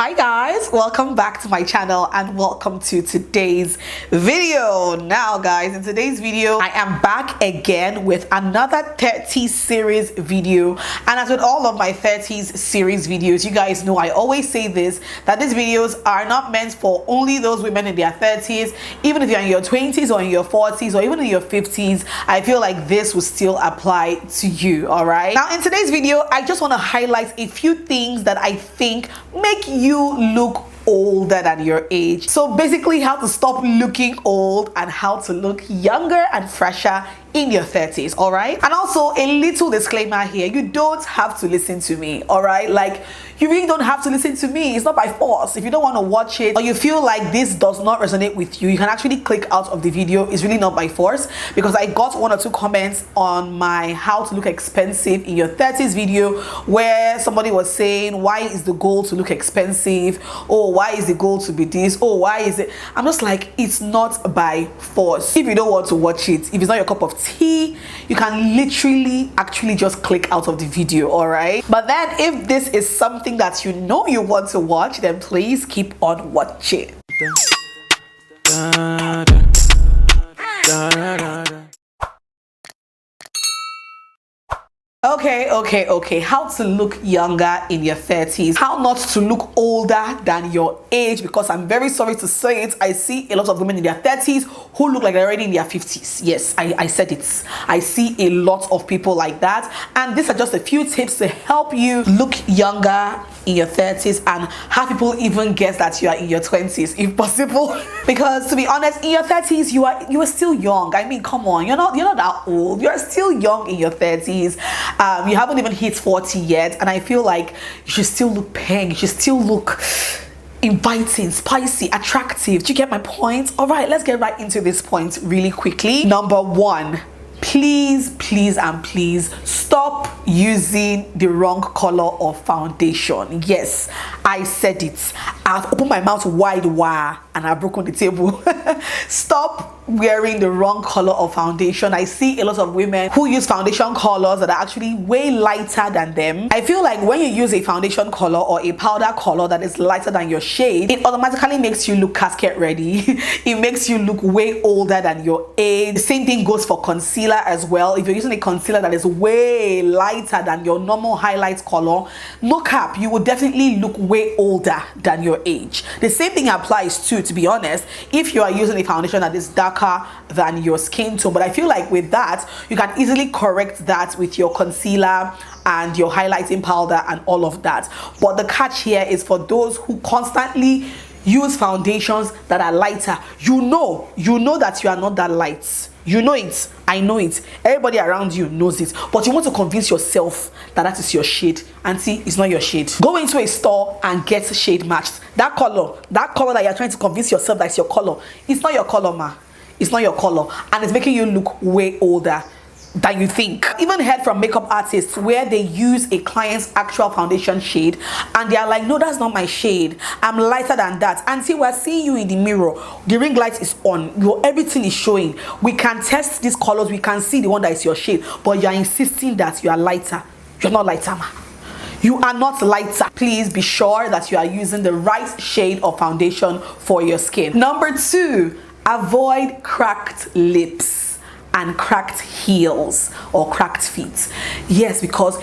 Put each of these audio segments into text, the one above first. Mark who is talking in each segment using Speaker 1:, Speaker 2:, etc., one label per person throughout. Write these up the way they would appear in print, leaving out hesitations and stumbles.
Speaker 1: Hi guys, welcome back to my channel and welcome to today's video. Now guys, in today's video I am back again with another 30s series video, and as with all of my 30s series videos, you guys know I always say this, that these videos are not meant for only those women in their 30s. Even if you're in your 20s or in your 40s or even in your 50s, I feel like this will still apply to you. All right, now in today's video I just want to highlight a few things that I think make you look older than your age. So basically how to stop looking old and how to look younger and fresher in your 30s. all right, and also a little disclaimer here, you don't have to listen to me. all right, like you really don't have to listen to me. It's not by force. If you don't want to watch it or you feel like this does not resonate with you, you can actually click out of the video. It's really not by force, because I got one or two comments on my how to look expensive in your 30s video where somebody was saying, why is the goal to look expensive? Oh, why is the goal to be this? Oh, why is it? I'm just like, it's not by force. If you don't want to watch it, if it's not your cup of tea, you can literally actually just click out of the video. all right, but then if this is something that you know you want to watch, then please keep on watching. Okay, how to look younger in your 30s, how not to look older than your age, because I'm very sorry to say it, I see a lot of women in their 30s who look like they're already in their 50s. Yes, I said it. I see a lot of people like that, and these are just a few tips to help you look younger in your 30s and have people even guess that you are in your 20s if possible. Because to be honest, in your 30s you are still young. I mean, come on, you're not that old. You're still young in your 30s. You haven't even hit 40 yet, and I feel like you should still look pink. You should still look inviting, spicy, attractive. Do you get my point? All right, let's get right into this point really quickly. Number one, please stop using the wrong color of foundation. Yes, I said it. I've opened my mouth wide and I've broken the table. Stop wearing the wrong color of foundation. I see a lot of women who use foundation colors that are actually way lighter than them. I feel like when you use a foundation color or a powder color that is lighter than your shade, it automatically makes you look casket ready. It makes you look way older than your age. The same thing goes for concealer as well. If you're using a concealer that is way lighter than your normal highlight color, no cap, you will definitely look way older than your age. The same thing applies too, to be honest, if you are using a foundation that is darker than your skin tone. But I feel like with that, you can easily correct that with your concealer and your highlighting powder and all of that. But the catch here is for those who constantly use foundations that are lighter. You know that you are not that light. You know it. I know it. Everybody around you knows it. But you want to convince yourself that that is your shade. And see, it's not your shade. Go into a store and get shade matched. That color that you're trying to convince yourself that it's your color, it's not your color, ma. It's not your color. And it's making you look way older than you think. I've even heard from makeup artists where they use a client's actual foundation shade and they are like, no, that's not my shade, I'm lighter than that. And see, we're seeing you in the mirror, the ring light is on, everything is showing, we can test these colors, we can see the one that is your shade, but you're insisting that you are lighter. You're not lighter, ma. You are not lighter. Please be sure that you are using the right shade of foundation for your skin. Number two, avoid cracked lips and cracked heels or cracked feet. Yes, because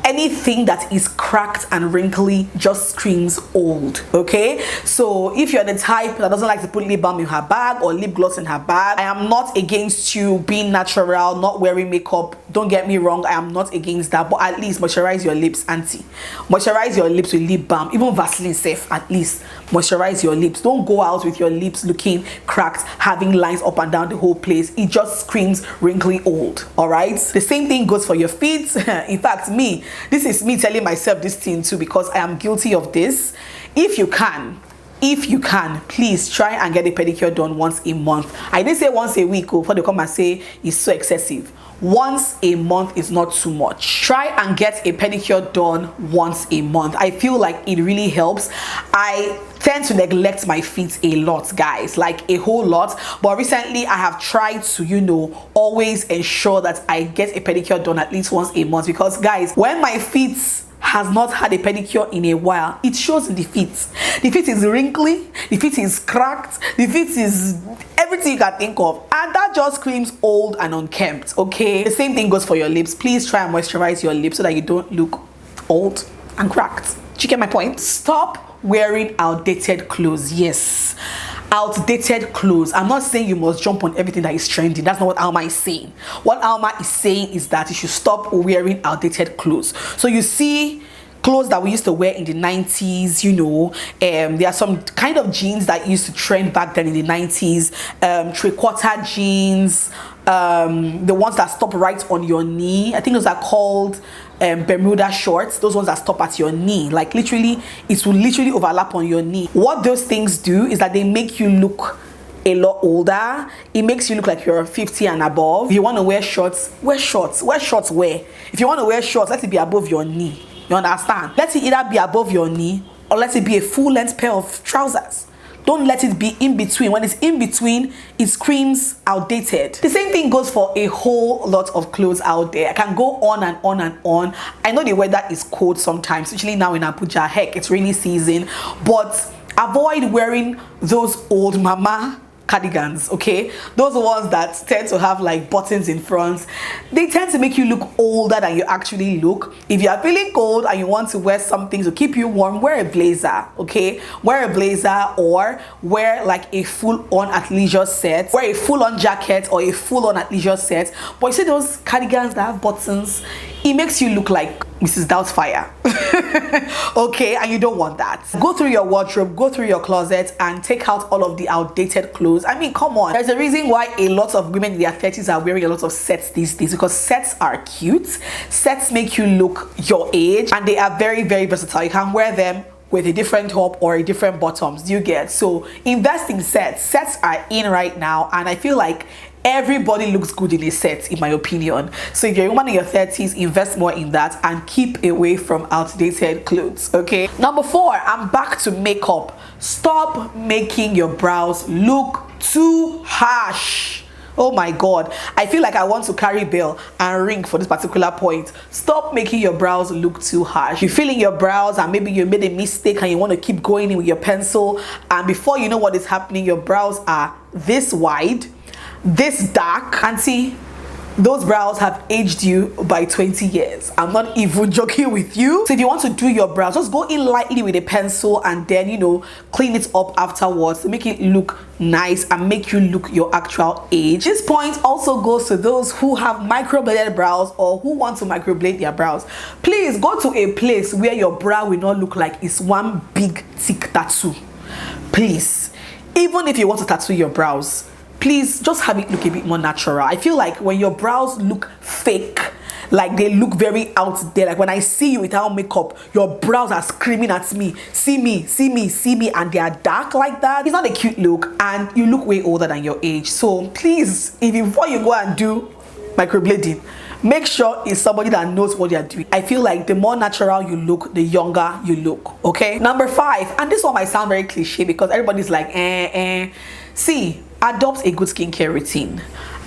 Speaker 1: anything that is cracked and wrinkly just screams old. Okay, so if you're the type that doesn't like to put lip balm in her bag or lip gloss in her bag, I am not against you being natural, not wearing makeup. Don't get me wrong, I am not against that, but at least moisturize your lips, auntie. Moisturize your lips with lip balm, even Vaseline safe. At least moisturize your lips. Don't go out with your lips looking cracked, having lines up and down the whole place. It just screams wrinkly old. All right, the same thing goes for your feet. In fact, this is me telling myself this thing too, because I am guilty of this. If you can, please try and get a pedicure done once a month. I didn't say once a week, before they come and say it's so excessive. Once a month is not too much. Try and get a pedicure done once a month. I feel like it really helps. I tend to neglect my feet a lot, guys, like a whole lot, but recently I have tried to always ensure that I get a pedicure done at least once a month, because guys, when my feet has not had a pedicure in a while, it shows in the feet. The feet is wrinkly, the feet is cracked, the feet is everything you can think of, and that just screams old and unkempt. Okay, the same thing goes for your lips. Please try and moisturize your lips so that you don't look old and cracked. Do you get my point? Stop wearing outdated clothes. Yes, outdated clothes. I'm not saying you must jump on everything that is trending. That's not what Alma is saying. What Alma is saying is that you should stop wearing outdated clothes. So you see clothes that we used to wear in the 90s, you know, there are some kind of jeans that used to trend back then in the 90s, three-quarter jeans, the ones that stop right on your knee. I think those are called Bermuda shorts. Those ones that stop at your knee, like literally it will literally overlap on your knee. What those things do is that they make you look a lot older. It makes you look like you're 50 and above. If you want to wear shorts, wear shorts. Wear shorts where? If you want to wear shorts, let it be above your knee. You understand? Let it either be above your knee or let it be a full-length pair of trousers. Don't let it be in between. When it's in between, it screams outdated. The same thing goes for a whole lot of clothes out there. I can go on and on and on. I know the weather is cold sometimes, especially now in Abuja. Heck, it's rainy season. But avoid wearing those old mama cardigans, okay? Those ones that tend to have like buttons in front. They tend to make you look older than you actually look. If you are feeling cold and you want to wear something to keep you warm, wear a blazer, okay? Wear a blazer or wear like a full-on athleisure set. Wear a full-on jacket or a full-on athleisure set. But you see those cardigans that have buttons, it makes you look like Mrs. Doubtfire. Okay, and you don't want that. Go through your wardrobe, go through your closet and take out all of the outdated clothes. I mean, come on. There's a reason why a lot of women in their 30s are wearing a lot of sets these days, because sets are cute. Sets make you look your age and they are very, very versatile. You can wear them with a different top or a different bottoms. Do you get? So invest in sets. Sets are in right now and I feel like everybody looks good in a set, in my opinion. So if you're a woman in your 30s, invest more in that and keep away from outdated clothes, okay? Number 4, I'm back to makeup. Stop making your brows look too harsh. Oh my god, I feel like I want to carry bell and ring for this particular point. Stop making your brows look too harsh. You're filling your brows and maybe you made a mistake and you want to keep going in with your pencil, and before you know what is happening, your brows are this wide, this dark, and see, those brows have aged you by 20 years. I'm not even joking with you. So if you want to do your brows, just go in lightly with a pencil and then, you know, clean it up afterwards to make it look nice and make you look your actual age. This point also goes to those who have microbladed brows or who want to microblade their brows. Please go to a place where your brow will not look like it's one big thick tattoo. Please, even if you want to tattoo your brows, please just have it look a bit more natural. I feel like when your brows look fake, like they look very out there, like when I see you without makeup, your brows are screaming at me, see me, see me, see me, and they are dark like that, it's not a cute look and you look way older than your age. So please, before you go and do microblading, make sure it's somebody that knows what they're doing. I feel like the more natural you look, the younger you look, okay? Number 5, and this one might sound very cliche because everybody's like, See, adopt a good skincare routine.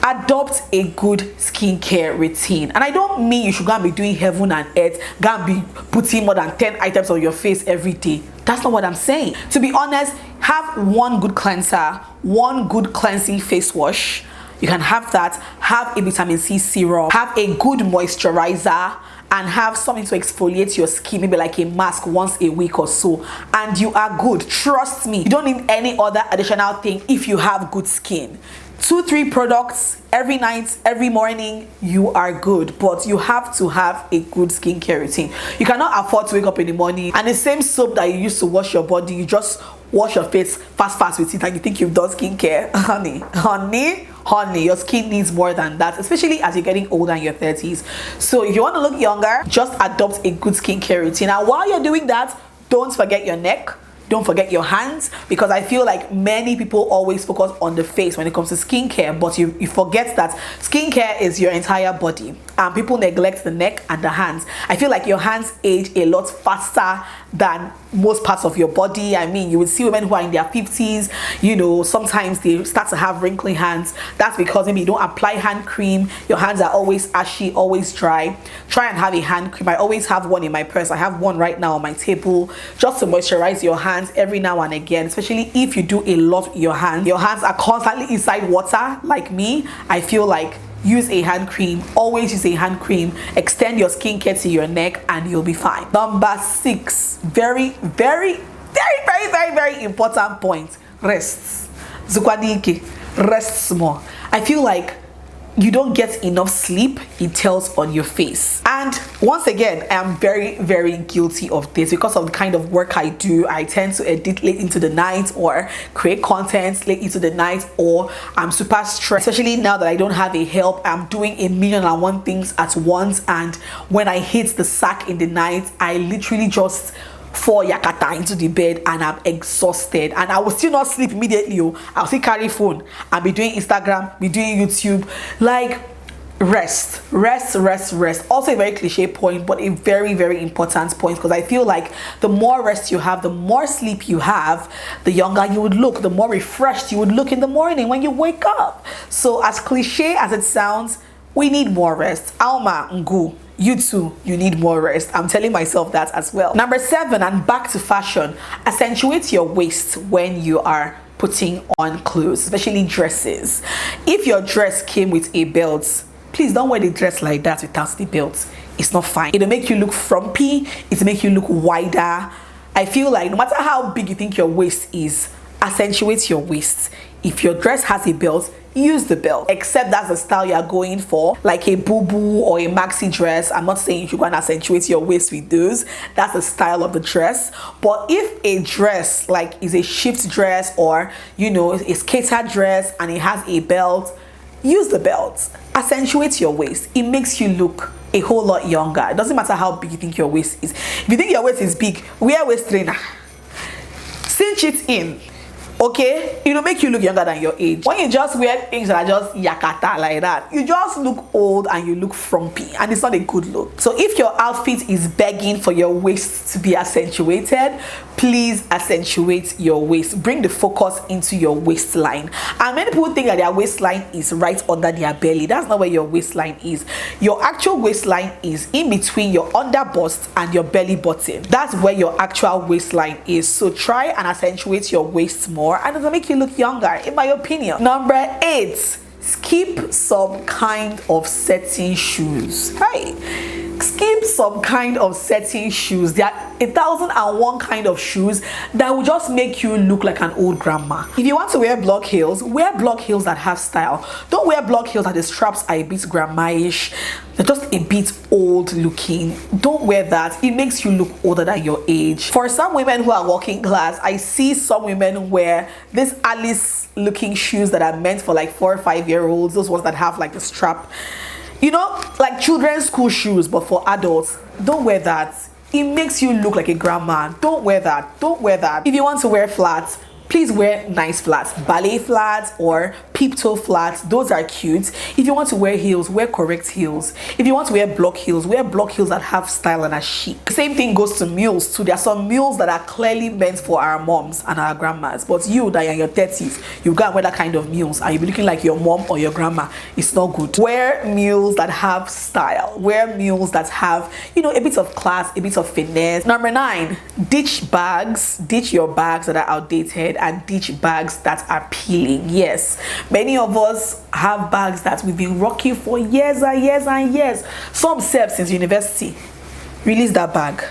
Speaker 1: Adopt a good skincare routine. And I don't mean you should go and be doing heaven and earth, go and be putting more than 10 items on your face every day. That's not what I'm saying. To be honest, have one good cleanser, one good cleansing face wash. You can have that. Have a vitamin C serum, have a good moisturizer, and have something to exfoliate your skin, maybe like a mask once a week or so, and you are good. Trust me, you don't need any other additional thing if you have good skin. 2-3 products every night, every morning, you are good. But you have to have a good skincare routine. You cannot afford to wake up in the morning and the same soap that you use to wash your body, you just wash your face fast with it and you think you've done skincare. Honey, your skin needs more than that, especially as you're getting older in your 30s. So if you want to look younger, just adopt a good skincare routine. And while you're doing that, don't forget your neck, don't forget your hands, because I feel like many people always focus on the face when it comes to skincare, but you forget that skincare is your entire body. people neglect the neck and the hands. I feel like your hands age a lot faster than most parts of your body. I mean, you would see women who are in their 50s, you know, sometimes they start to have wrinkly hands. That's because maybe you don't apply hand cream, your hands are always ashy, always dry. Try and have a hand cream. I always have one in my purse. I have one right now on my table, just to moisturize your hands every now and again, especially if you do a lot with your hands. Your hands are constantly inside water like me. I feel like use a hand cream. Always use a hand cream. Extend your skincare to your neck and you'll be fine. Number 6, very important point. Rest. Zukwadike. Rest more. I feel like you don't get enough sleep. It tells on your face. And once again, I am very guilty of this because of the kind of work I do. I tend to edit late into the night or create content late into the night, or I'm super stressed, especially now that I don't have a help. I'm doing 1,000,001 things at once, and when I hit the sack in the night, I literally just fall yakata into the bed and I'm exhausted, and I will still not sleep immediately. I'll still carry phone and be doing Instagram, be doing YouTube. Like, rest. Also a very cliche point, but a very important point, because I feel like the more rest you have, the more sleep you have, the younger you would look, the more refreshed you would look in the morning when you wake up. So as cliche as it sounds, we need more rest. Alma Ngu, you too, you need more rest. I'm telling myself that as well. Number 7, and back to fashion, accentuate your waist when you are putting on clothes, especially dresses. If your dress came with a belt, please don't wear the dress like that without the belt. It's not fine. It'll make you look frumpy. It'll make you look wider. I feel like no matter how big you think your waist is, accentuate your waist. If your dress has a belt, use the belt, except that's the style you're going for, like a boo-boo or a maxi dress. I'm not saying you should go and accentuate your waist with those. That's the style of the dress. But if a dress like is a shift dress, or you know, a skater dress and it has a belt, use the belt. Accentuate your waist. It makes you look a whole lot younger. It doesn't matter how big you think your waist is. If you think your waist is big, wear waist trainer. Cinch it in. Okay, it'll make you look younger than your age. When you just wear things that are just yakata like that, you just look old and you look frumpy, and it's not a good look. So if your outfit is begging for your waist to be accentuated, please accentuate your waist. Bring the focus into your waistline. And many people think that their waistline is right under their belly. That's not where your waistline is. Your actual waistline is in between your under bust and your belly button. That's where your actual waistline is. So try and accentuate your waist more, and it'll make you look younger, in my opinion. Number 8, skip some kind of setting shoes. Hey, skip some kind of setting shoes. There are 1,001 kind of shoes that will just make you look like an old grandma. If you want to wear block heels, wear block heels that have style. Don't wear block heels that the straps are a bit grandma-ish. They're just a bit old looking. Don't wear that. It makes you look older than your age. For some women who are working class, I see some women wear this Alice looking shoes that are meant for like 4 or 5-year-olds. Those ones that have like the strap, you know, like children's school shoes, but for adults. Don't wear that. It makes you look like a grandma. Don't wear that. Don't wear that. If you want to wear flats, please wear nice flats, ballet flats or peep-toe flats. Those are cute. If you want to wear heels, wear correct heels. If you want to wear block heels that have style and are chic. Same thing goes to mules too. There are some mules that are clearly meant for our moms and our grandmas, but you that are in your 30s, you go and wear that kind of mules and you'll be looking like your mom or your grandma. It's not good. Wear mules that have style. Wear mules that have, you know, a bit of class, a bit of finesse. Number 9, ditch bags. Ditch your bags that are outdated and ditch bags that are peeling. Yes, many of us have bags that we've been rocking for years and years. Some serve since university. Release that bag.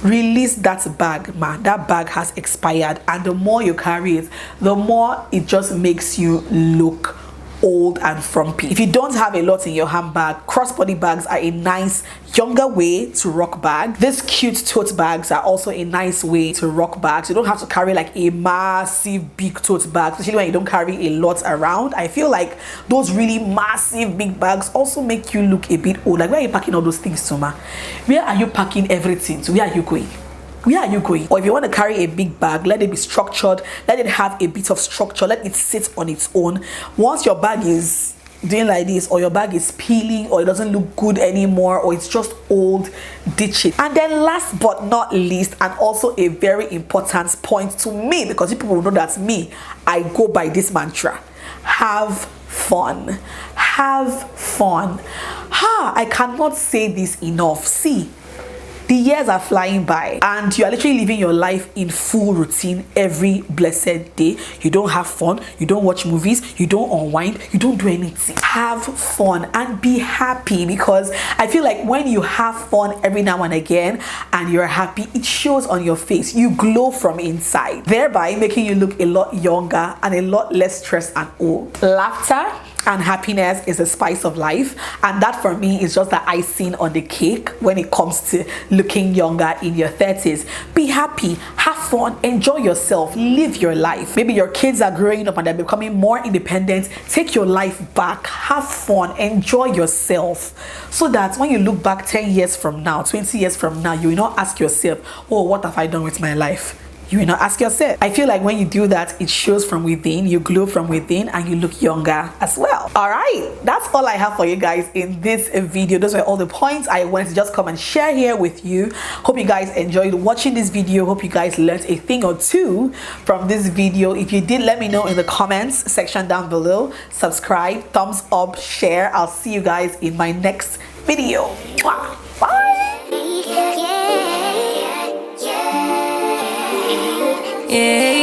Speaker 1: Release that bag, man. That bag has expired, and the more you carry it, the more it just makes you look old and frumpy. If you don't have a lot in your handbag, crossbody bags are a nice younger way to rock bag. These cute tote bags are also a nice way to rock bags. You don't have to carry like a massive big tote bag, especially when you don't carry a lot around. I feel like those really massive big bags also make you look a bit old. Like, where are you packing all those things to, ma? Where are you packing everything? So where are you going? Where are you going? Or if you want to carry a big bag, let it be structured. Let it have a bit of structure. Let it sit on its own. Once your bag is doing like this, or your bag is peeling, or it doesn't look good anymore, or it's just old, ditch it. And then last but not least, and also a very important point to me, because people will know that's me, I go by this mantra: have fun. Have fun. I cannot say this enough. See, the years are flying by and you are literally living your life in full routine every blessed day. You don't have fun, you don't watch movies, you don't unwind, you don't do anything. Have fun and be happy, because I feel like when you have fun every now and again and you're happy, it shows on your face. You glow from inside, thereby making you look a lot younger and a lot less stressed and old. Laughter and happiness is a spice of life, and that for me is just the icing on the cake when it comes to looking younger in your 30s. Be happy, have fun, enjoy yourself, live your life. Maybe your kids are growing up and they're becoming more independent. Take your life back, have fun, enjoy yourself, so that when you look back 10 years from now, 20 years from now, you will not ask yourself, oh, what have I done with my life? You will not ask yourself. I feel like when you do that, it shows from within, you glow from within, and you look younger as well. All right, that's all I have for you guys in this video. Those were all the points I wanted to just come and share here with you. Hope you guys enjoyed watching this video. Hope you guys learned a thing or two from this video. If you did, let me know in the comments section down below. Subscribe, thumbs up, share. I'll see you guys in my next video. Bye.
Speaker 2: Yeah.